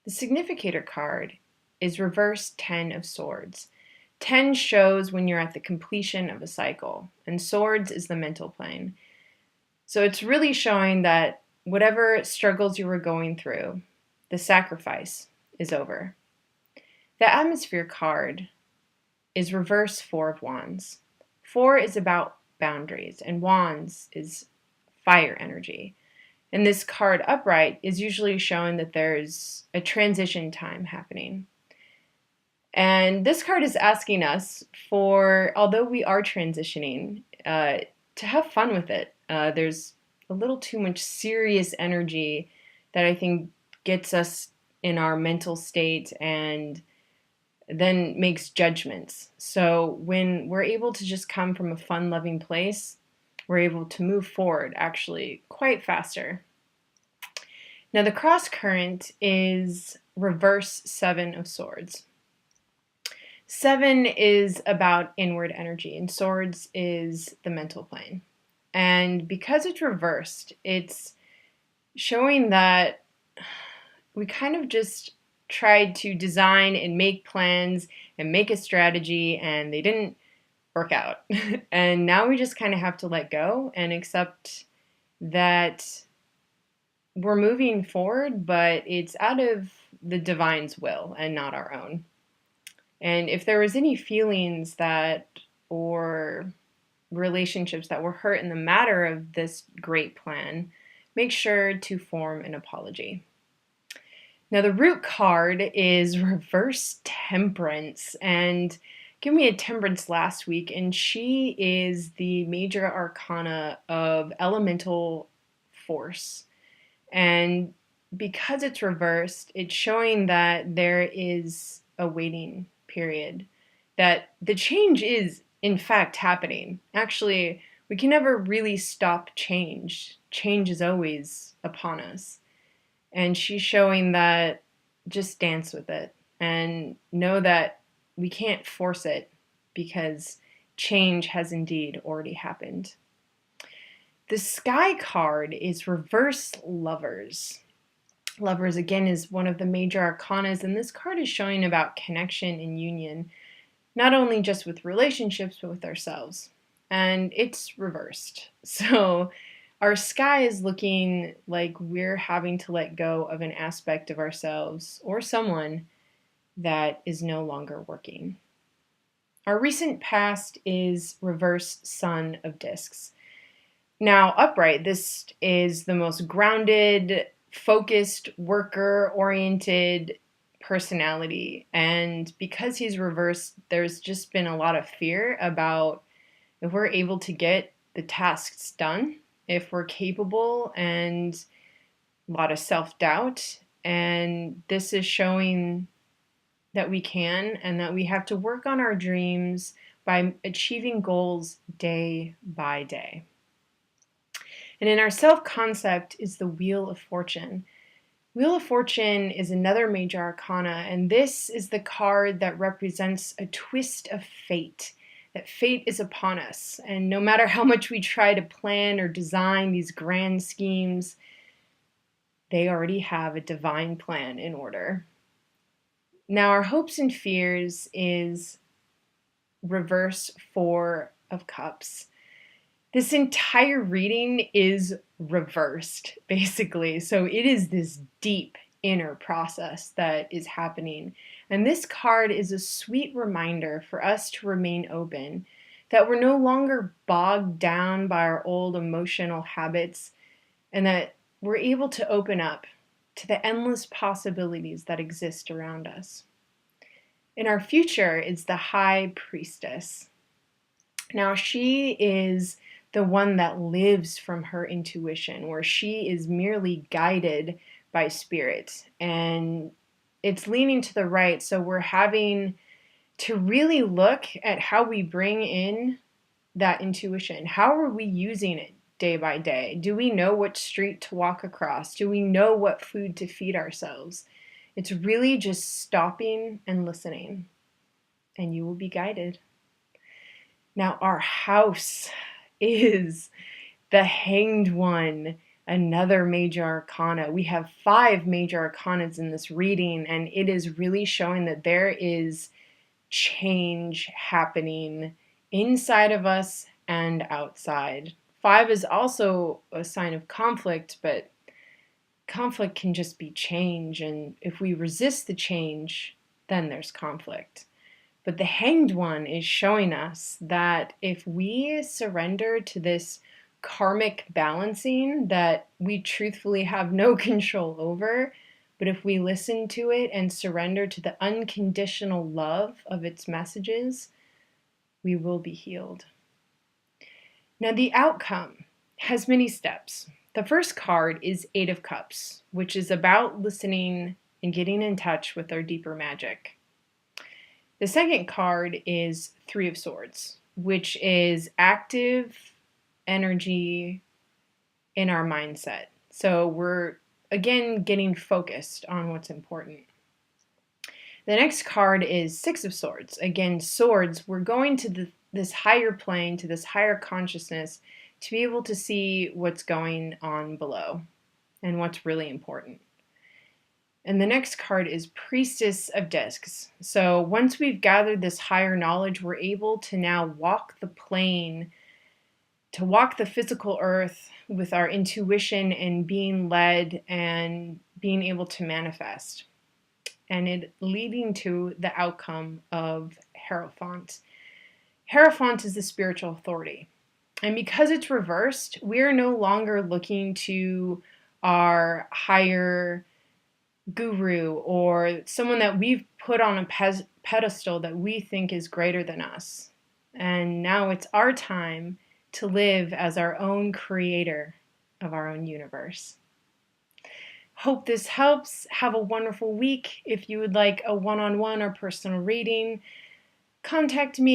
The significator card is reverse 10 of swords. 10 shows when you're at the completion of a cycle, and swords is the mental plane. So it's really showing that whatever struggles you were going through, the sacrifice is over. The atmosphere card is reverse 4 of wands. 4 is about boundaries, and wands is fire energy. And this card upright is usually showing that there's a transition time happening. And this card is asking us for, although we are transitioning, to have fun with it. There's a little too much serious energy that I think gets us in our mental state and then makes judgments. So when we're able to just come from a fun-loving place, we're able to move forward actually quite faster. Now the cross current is reverse 7 of swords. 7 is about inward energy, and swords is the mental plane. And because it's reversed, it's showing that we kind of just tried to design and make plans and make a strategy, and they didn't work out. And now we just kind of have to let go and accept that we're moving forward, but it's out of the divine's will and not our own. And if there was any feelings that or relationships that were hurt in the matter of this great plan, make sure to form an apology. Now the root card is reverse temperance, and gave me a temperance last week, and she is the major arcana of elemental force. And because it's reversed, it's showing that there is a waiting period, that the change is in fact happening. Actually, we can never really stop change. Change is always upon us. And she's showing that just dance with it and know that we can't force it because change has indeed already happened. The sky card is reverse lovers. Lovers, again, is one of the major arcanas, and this card is showing about connection and union, not only just with relationships, but with ourselves. And it's reversed. So our sky is looking like we're having to let go of an aspect of ourselves or someone that is no longer working. Our recent past is reverse sun of discs. Now, upright, this is the most grounded, focused, worker-oriented personality. And because he's reversed, there's just been a lot of fear about if we're able to get the tasks done, if we're capable, and a lot of self-doubt. And this is showing that we can, and that we have to work on our dreams by achieving goals day by day. And in our self-concept is the Wheel of Fortune. Wheel of Fortune is another major arcana, and this is the card that represents a twist of fate, that fate is upon us. And no matter how much we try to plan or design these grand schemes, they already have a divine plan in order. Now our hopes and fears is reverse 4 of cups. This entire reading is reversed, basically. So it is this deep inner process that is happening. And this card is a sweet reminder for us to remain open, that we're no longer bogged down by our old emotional habits, and that we're able to open up to the endless possibilities that exist around us. In our future is the High Priestess. Now she is the one that lives from her intuition, where she is merely guided by spirit, and it's leaning to the right. So we're having to really look at how we bring in that intuition. How are we using it day by day? Do we know what street to walk across? Do we know what food to feed ourselves? It's really just stopping and listening, and you will be guided. Now our house is the Hanged One. another major arcana. We have 5 major arcanas in this reading, and it is really showing that there is change happening inside of us and outside. 5 is also a sign of conflict, but conflict can just be change, and if we resist the change, then there's conflict. But the Hanged One is showing us that if we surrender to this karmic balancing that we truthfully have no control over, but if we listen to it and surrender to the unconditional love of its messages, we will be healed. Now, the outcome has many steps. The first card is 8 of Cups, which is about listening and getting in touch with our deeper magic. The second card is 3 of Swords, which is active energy in our mindset. So we're, again, getting focused on what's important. The next card is 6 of Swords. Again, swords, we're going to this higher plane, to this higher consciousness, to be able to see what's going on below and what's really important. And the next card is Priestess of Discs. So once we've gathered this higher knowledge, we're able to now walk the plane, to walk the physical earth with our intuition and being led and being able to manifest. And it leading to the outcome of Hierophant. Hierophant is the spiritual authority. And because it's reversed, we're no longer looking to our higher guru or someone that we've put on a pedestal that we think is greater than us. And now it's our time to live as our own creator of our own universe. Hope this helps. Have a wonderful week. If you would like a one-on-one or personal reading, contact me.